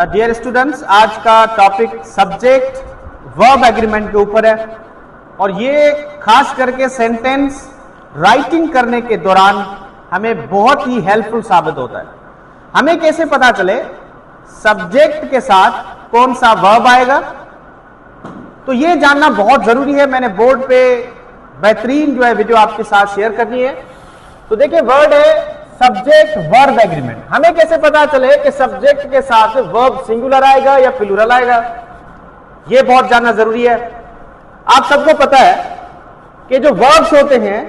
Dear students, आज का topic subject verb agreement के ऊपर है और ये खास करके सेंटेंस राइटिंग करने के दौरान हमें बहुत ही हेल्पफुल साबित होता है। हमें कैसे पता चले सब्जेक्ट के साथ कौन सा वर्ब आएगा, तो ये जानना बहुत जरूरी है। मैंने बोर्ड पे बेहतरीन जो है वीडियो आपके साथ शेयर करनी है। तो देखिए, वर्ड है सब्जेक्ट वर्ब एग्रीमेंट। हमें कैसे पता चले कि सब्जेक्ट के साथ वर्ब सिंगुलर आएगा या प्लूरल आएगा, यह बहुत जानना जरूरी है। आप सबको पता है कि जो वर्ब्स होते हैं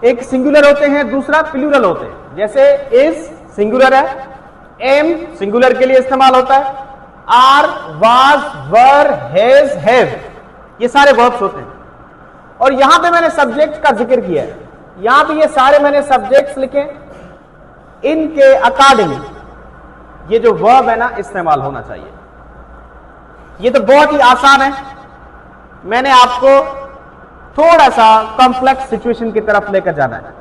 एक सिंगुलर होते हैं, दूसरा प्लूरल होते हैं। जैसे इज सिंगुलर है, एम सिंगुलर के लिए इस्तेमाल होता है, are, was, were, has, have, ये सारे वर्ब्स होते हैं। और यहां पे मैंने सब्जेक्ट का जिक्र किया है, यहां पे ये सारे मैंने सब्जेक्ट्स लिखे, इनके अकॉर्डिंग ये जो वर्ब है ना इस्तेमाल होना चाहिए। ये तो बहुत ही आसान है। मैंने आपको थोड़ा सा कॉम्प्लेक्स सिचुएशन की तरफ लेकर जाना है।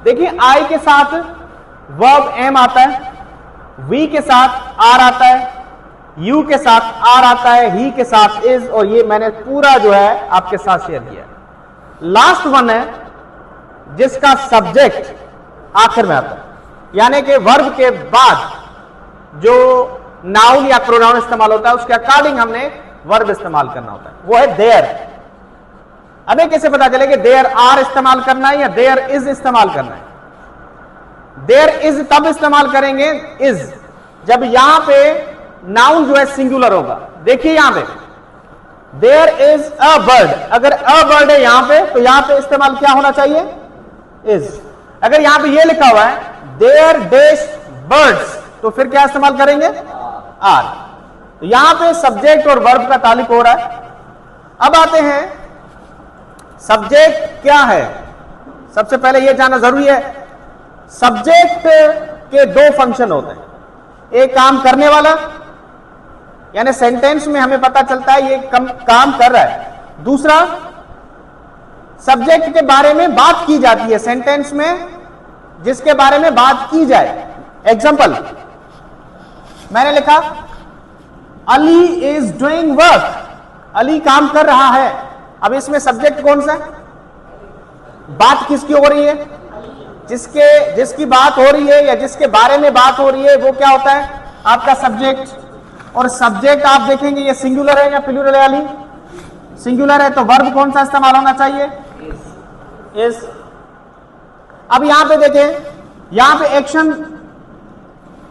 देखिए, आई के साथ वर्ब एम आता है, वी के साथ आर आता है, यू के साथ आर आता है, ही के साथ इज, और ये मैंने पूरा जो है आपके साथ शेयर किया है। लास्ट वन है जिसका सब्जेक्ट आखिर में आता है, यानी कि वर्ब के बाद जो नाउन या प्रोनाउन इस्तेमाल होता है उसके अकॉर्डिंग हमने वर्ब इस्तेमाल करना होता है, वो है देयर। हमें कैसे पता चले कि देयर आर इस्तेमाल करना है या देयर इज इस्तेमाल करना है? देयर इज तब इस्तेमाल करेंगे इज जब यहां पे नाउन जो है सिंगुलर होगा। देखिए यहां पे देयर इज अ बर्ड, अगर अ बर्ड है यहां पे तो यहां पे इस्तेमाल क्या होना चाहिए? इज। अगर यहां पे ये लिखा हुआ है देयर डैश बर्ड्स, तो फिर क्या इस्तेमाल करेंगे? आर। तो यहां पे सब्जेक्ट और वर्ब का ताल्लुक हो रहा है। अब आते हैं सब्जेक्ट क्या है। सबसे पहले यह जानना जरूरी है, सब्जेक्ट के दो फंक्शन होते हैं, एक काम करने वाला, यानी सेंटेंस में हमें पता चलता है ये काम कर रहा है। दूसरा, सब्जेक्ट के बारे में बात की जाती है सेंटेंस में, जिसके बारे में बात की जाए। एग्जाम्पल मैंने लिखा Ali is doing work, Ali काम कर रहा है। अब इसमें सब्जेक्ट कौन सा है? बात किसकी हो रही है? जिसकी बात हो रही है या जिसके बारे में बात हो रही है वो क्या होता है? आपका सब्जेक्ट। और सब्जेक्ट आप देखेंगे ये सिंगुलर है या प्लूरल है? अली सिंगुलर है, तो वर्ब कौन सा इस्तेमाल होना चाहिए? इज। अब यहां पे देखें, यहां पे एक्शन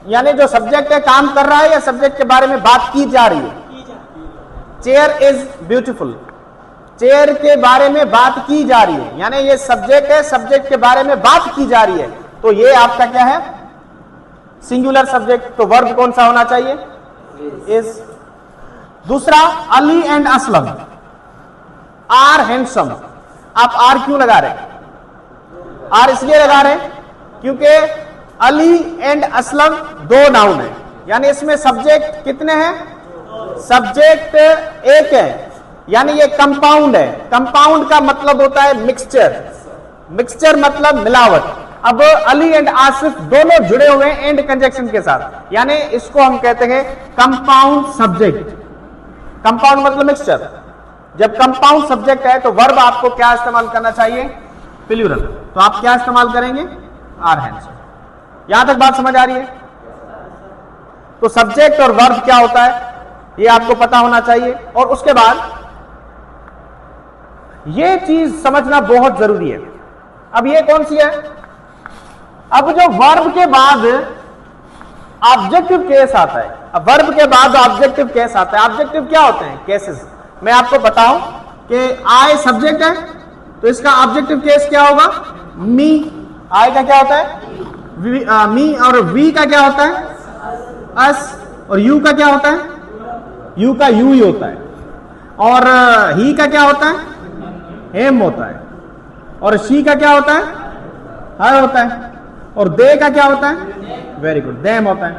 यानी जो सब्जेक्ट है काम कर रहा है या सब्जेक्ट के बारे में बात की जा रही है? चेयर इज ब्यूटीफुल, चेयर के बारे में बात की जा रही है, यानी ये सब्जेक्ट है, सब्जेक्ट के बारे में बात की जा रही है, तो ये आपका क्या है? Singular subject. तो वर्ब कौन सा होना चाहिए? इज। दूसरा, Ali and Aslam are handsome. आप आर क्यों लगा रहे हैं? आर इसलिए लगा रहे हैं क्योंकि अली एंड असलम दो नाउन है, यानी इसमें सब्जेक्ट कितने हैं? सब्जेक्ट एक है, यानी ये कंपाउंड है। कंपाउंड का मतलब होता है मिक्सचर, मिक्सचर मतलब मिलावट। अब अली एंड आसिफ दोनों जुड़े हुए हैं एंड कंजक्शन के साथ, यानी इसको हम कहते हैं कंपाउंड सब्जेक्ट। कंपाउंड मतलब मिक्सचर। जब कंपाउंड सब्जेक्ट है तो वर्ब आपको क्या इस्तेमाल करना चाहिए? प्लूरल। तो आप क्या इस्तेमाल करेंगे? Are hands. यहां तक बात समझ आ रही है? तो सब्जेक्ट और वर्ब क्या होता है ये आपको पता होना चाहिए। और उसके बाद ये चीज समझना बहुत जरूरी है। अब ये कौन सी है? अब जो वर्ब के बाद ऑब्जेक्टिव केस आता है, अब वर्ब के बाद ऑब्जेक्टिव केस आता है। ऑब्जेक्टिव क्या होते हैं? केसेस। मैं आपको बताऊं कि आई सब्जेक्ट है तो इसका ऑब्जेक्टिव केस क्या होगा? मी। आई का क्या होता है? मी। और वी का क्या होता है? अस। और यू का क्या होता है? यू का यू ही होता है। और ही का क्या होता है? हेम होता है। और शी का क्या होता है? हर होता है। और दे का क्या होता है? वेरी गुड, देम होता है।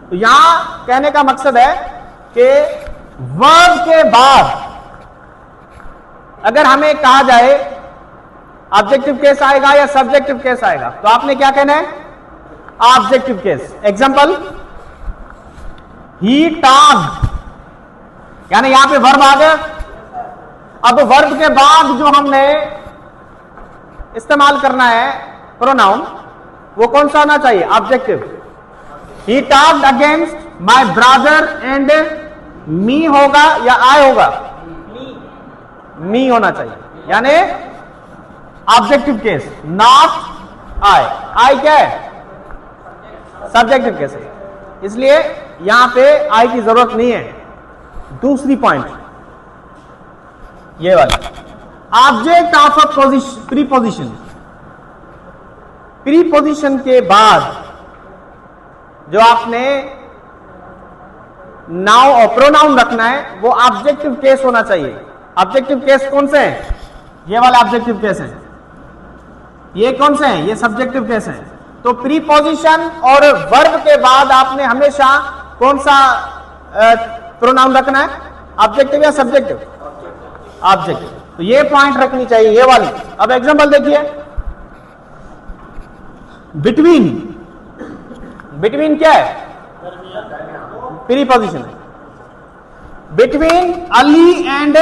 तो यहां कहने का मकसद है कि वर्ब के बाद अगर हमें कहा जाए ऑब्जेक्टिव केस आएगा या सब्जेक्टिव केस आएगा, तो आपने क्या कहना है? Objective case. एग्जांपल ही टास्क, यानी यहां पे वर्ब आ गया। अब वर्ब के बाद जो हमने इस्तेमाल करना है प्रोनाउन, वो कौन सा होना चाहिए? Objective. He tasked against my brother and me होगा या आई होगा? मी होना चाहिए, यानी objective case, not I. I क्या है? सब्जेक्टिव केस है, इसलिए यहां पे आई की जरूरत नहीं है। दूसरी पॉइंट ये वाला, object of a preposition. Preposition के बाद जो आपने नाउन और प्रोनाउन रखना है वो ऑब्जेक्टिव केस होना चाहिए। ऑब्जेक्टिव केस कौन से हैं? ये वाला ऑब्जेक्टिव केस है। ये कौन से हैं? ये सब्जेक्टिव केस है। तो प्रीपोजिशन और वर्ब के बाद आपने हमेशा कौन सा प्रोनाउन रखना है? ऑब्जेक्टिव या सब्जेक्टिव? ऑब्जेक्टिव। तो ये पॉइंट रखनी चाहिए, ये वाली। अब एग्जांपल देखिए, बिटवीन। बिटवीन क्या है? प्रीपोजिशन है। बिटवीन अली एंड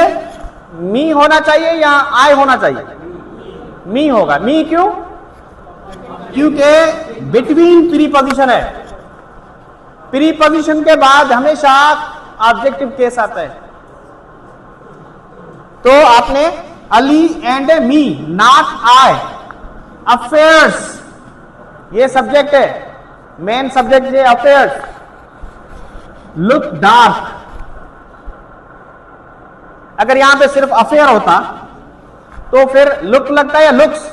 मी होना चाहिए या आई होना चाहिए? मी होगा। मी क्यों? क्योंकि बिटवीन प्रीपोजिशन है। प्रीपोजिशन के बाद हमेशा ऑब्जेक्टिव केस आता है। तो आपने Ali and me, not I. Affairs, ये सब्जेक्ट है, मेन सब्जेक्ट है अफेयर्स। लुक डार्क, अगर यहां पे सिर्फ अफेयर होता तो फिर लुक लगता है या लुक्स?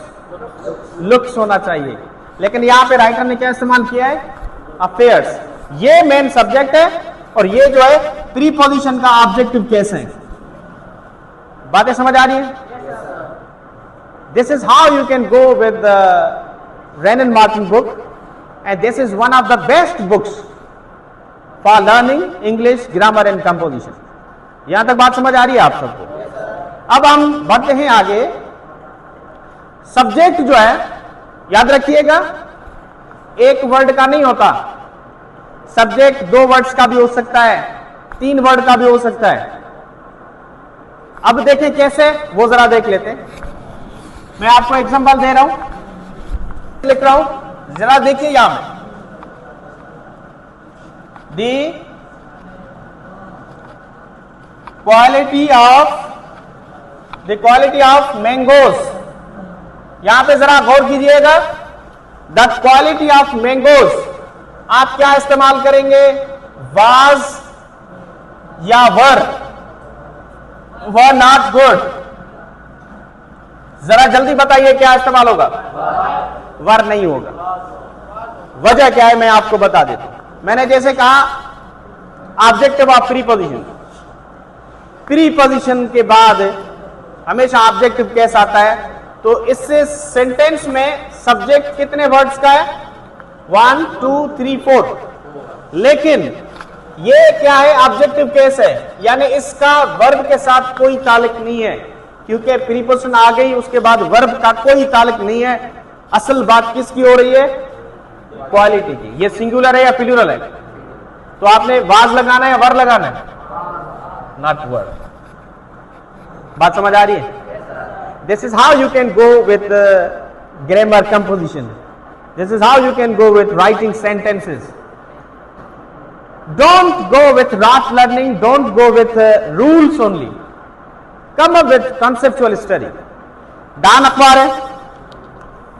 लुक्स होना चाहिए, लेकिन यहां पे राइटर ने क्या इस्तेमाल किया है? अफेयर्स। ये मेन सब्जेक्ट है और ये जो है प्रीपोजिशन का ऑब्जेक्टिव केस है। बातें समझ आ रही है? This is how you can go with Wren and Martin book, and this is one of the best books for learning English grammar and composition. यहां तक बात समझ आ रही है आप सबको? अब हम बढ़ते हैं आगे। सब्जेक्ट जो है, याद रखिएगा, एक वर्ड का नहीं होता। सब्जेक्ट 2 वर्ड्स का भी हो सकता है, 3 वर्ड का भी हो सकता है। अब देखें कैसे, वो जरा देख लेते हैं। मैं आपको एग्जांपल दे रहा हूं, लिख रहा हूं, जरा देखिए यहां में। दी क्वालिटी ऑफ मैंगोज, यहां पे जरा गौर कीजिएगा। द क्वालिटी ऑफ मैंगोज, आप क्या इस्तेमाल करेंगे? वाज या वर नॉट गुड? जरा जल्दी बताइए क्या इस्तेमाल होगा? वर नहीं होगा। वजह क्या है मैं आपको बता देता हूं। मैंने जैसे कहा ऑब्जेक्टिव ऑफ प्रीपोजिशन, प्रीपोजिशन के बाद हमेशा ऑब्जेक्टिव केस आता है। तो इससे सेंटेंस में सब्जेक्ट कितने वर्ड्स का है? 1 2 3 4। लेकिन ये क्या है? ऑब्जेक्टिव केस है, यानी इसका वर्ब के साथ कोई ताल्लुक नहीं है, क्योंकि प्रीपोजिशन आ गई उसके बाद वर्ब का कोई ताल्लुक नहीं है। असल बात किसकी हो रही है? क्वालिटी की। ये सिंगुलर है या प्लूरल है? तो आपने वाज लगाना है या वर लगाना है? नॉट वर। बात समझ आ रही है? This is how you can go with grammar composition. This is how you can go with writing sentences. Don't go with rote learning. Don't go with rules only. Come up with conceptual study. दान अखबार है,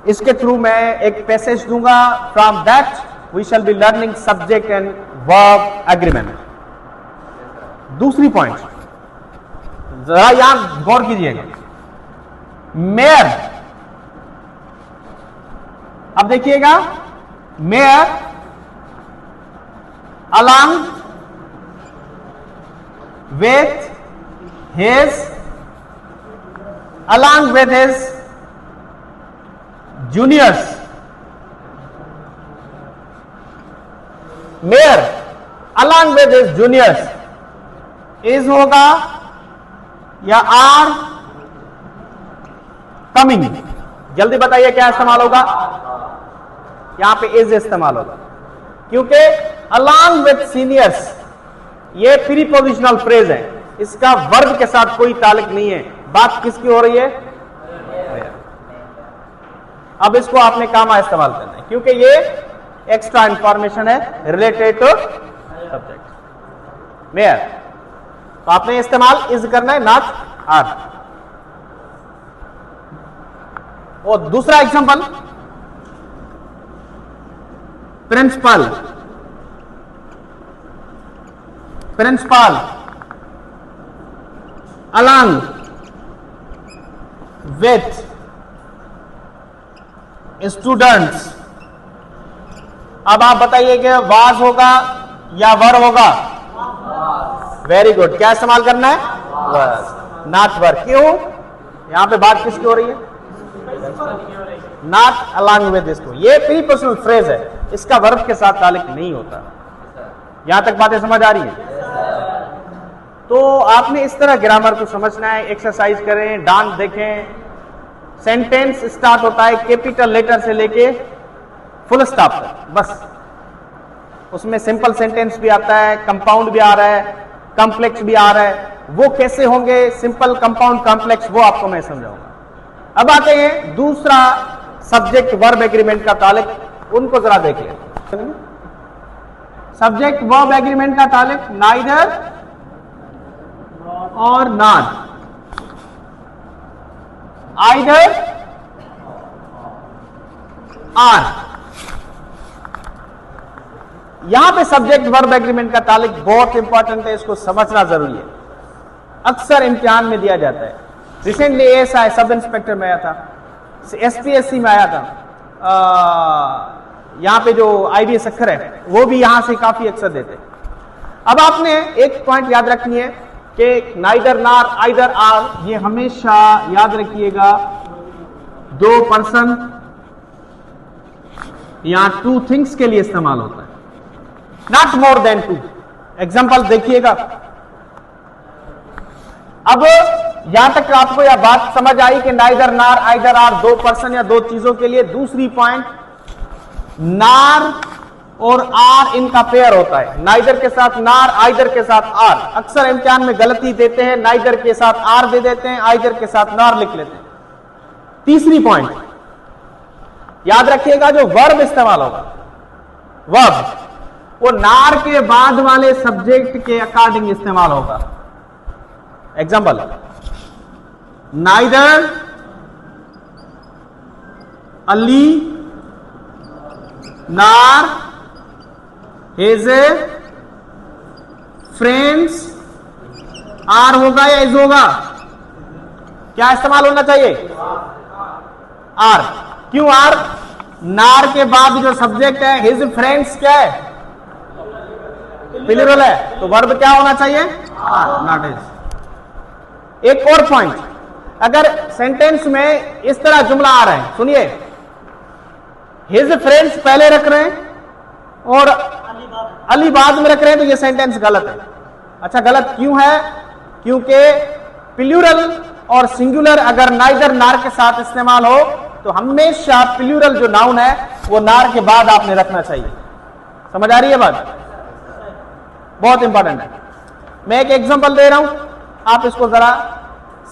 इसके through मैं एक passage दूंगा। From that we shall be learning subject and verb agreement. दूसरी point जरा यहां गौर कीजिएगा। मेयर, अब देखिएगा, mayor along with his juniors. Mayor along with his juniors is होगा या आर कमिंग? जल्दी बताइए क्या इस्तेमाल होगा? यहां पे इज इस्तेमाल होगा, क्योंकि along with seniors ये प्रीपोजिशनल फ्रेज है, इसका वर्ब के साथ कोई ताल्लुक नहीं है, बात किसकी हो रही है? अब इसको आपने कामा इस्तेमाल करना है क्योंकि ये एक्स्ट्रा इंफॉर्मेशन है रिलेटेड टू सब्जेक्ट मेयर, तो आपने इस्तेमाल इज करना है, नॉट आर। और दूसरा example, principal, principal along with students. अब आप बताइए कि वाज होगा या वर होगा? वेरी गुड, क्या इस्तेमाल करना है? वाज, नॉट वर। क्यों? यहां पे बात किसकी हो रही है? नॉट अलॉन्ग विद इसको, ये प्रीपोजिशनल फ्रेज है, इसका वर्ब के साथ ताल्लुक नहीं होता। यहां तक बातें समझ आ रही हैं? तो आपने इस तरह ग्रामर को समझना है, एक्सरसाइज करें, डांस देखें। सेंटेंस स्टार्ट होता है कैपिटल लेटर से लेके फुल स्टॉप तक, बस। उसमें सिंपल सेंटेंस भी आता है, कंपाउंड भी आ रहा है, कॉम्प्लेक्स भी आ रहा है। वो कैसे होंगे सिंपल, कंपाउंड, कॉम्प्लेक्स, वो आपको मैं समझाऊंगा। अब आते हैं दूसरा सब्जेक्ट वर्ब एग्रीमेंट का ताल्लुक, उनको जरा देख लें। सब्जेक्ट वर्ब एग्रीमेंट का ताल्लुक नाइदर और नॉट, आइदर आर। यहां पे सब्जेक्ट वर्ब एग्रीमेंट का ताल्लुक बहुत इंपॉर्टेंट है, इसको समझना जरूरी है, अक्सर इम्तिहान में दिया जाता है। रिसेंटली एएसआई सब इंस्पेक्टर में आया था, एसपीएससी में आया था, यहां पे जो आईबीएस अक्षर है वो भी यहां से काफी अक्सर देते। अब आपने एक पॉइंट याद रखनी है कि नाइदर, नार, आइदर, आर, ये हमेशा याद रखिएगा दो पर्सन या टू थिंग्स के लिए इस्तेमाल होता है, not more than two. Example देखिएगा। अब यहां तक आपको यह बात समझ आई कि नाइदर, नार, आइदर, आर दो पर्सन या दो चीजों के लिए। दूसरी पॉइंट, नार और आर इनका पेयर होता है, नाइदर के साथ नार, आइदर के साथ आर। अक्सर इम्तिहान में गलती देते हैं, नाइदर के साथ आर दे देते हैं, आइदर के साथ नार लिख लेते हैं। तीसरी पॉइंट याद रखिएगा, जो वर्ब इस्तेमाल होगा, वर्ब वो नार के बाद वाले सब्जेक्ट के अकॉर्डिंग इस्तेमाल होगा। एग्जांपल, नाइदर अली नार हिज फ्रेंड्स आर होगा या इज होगा? क्या इस्तेमाल होना चाहिए? आर। क्यों आर? नार के बाद जो सब्जेक्ट है हिज फ्रेंड्स क्या है? प्लूरल है, तो वर्ब क्या होना चाहिए? Are, not is. एक और पॉइंट, अगर सेंटेंस में इस तरह जुमला आ रहा है, सुनिए, हिज फ्रेंड्स पहले रख रहे हैं और अली बाद में रख रहे हैं, तो ये सेंटेंस गलत है। अच्छा, गलत क्यों है? क्योंकि प्लूरल और सिंगुलर अगर नाइदर, नार के साथ इस्तेमाल हो तो हमेशा प्लूरल जो नाउन है वो नार के बाद आपने रखना चाहिए। समझ आ रही है बात? बहुत इंपॉर्टेंट है। मैं एक एग्जांपल दे रहा हूं, आप इसको जरा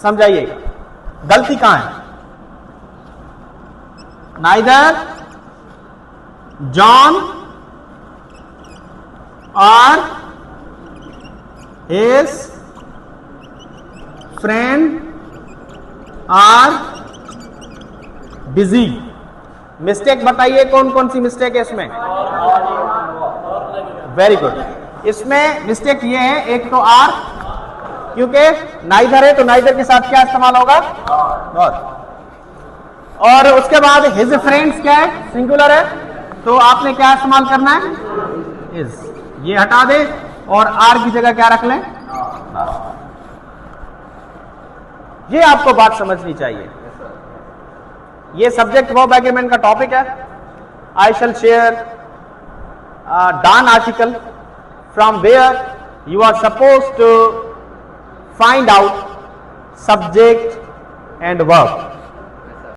समझाइएगा, गलती कहां है। नाइदर जॉन और his friend are busy. Mistake बताइए, कौन कौन सी मिस्टेक है इसमें? Very good. इसमें मिस्टेक ये है, एक तो आर, क्योंकि नाइदर है तो नाइदर के साथ क्या इस्तेमाल होगा? बहुत। और उसके बाद हिज फ्रेंड्स क्या है? सिंगुलर है, तो आपने क्या इस्तेमाल करना है? इज। ये हटा दे और आर की जगह क्या रख लें? ये आपको बात समझनी चाहिए। ये सब्जेक्ट वर्ब एग्रीमेंट का टॉपिक है। I shall share the article from where you are suppose to find out subject and verb.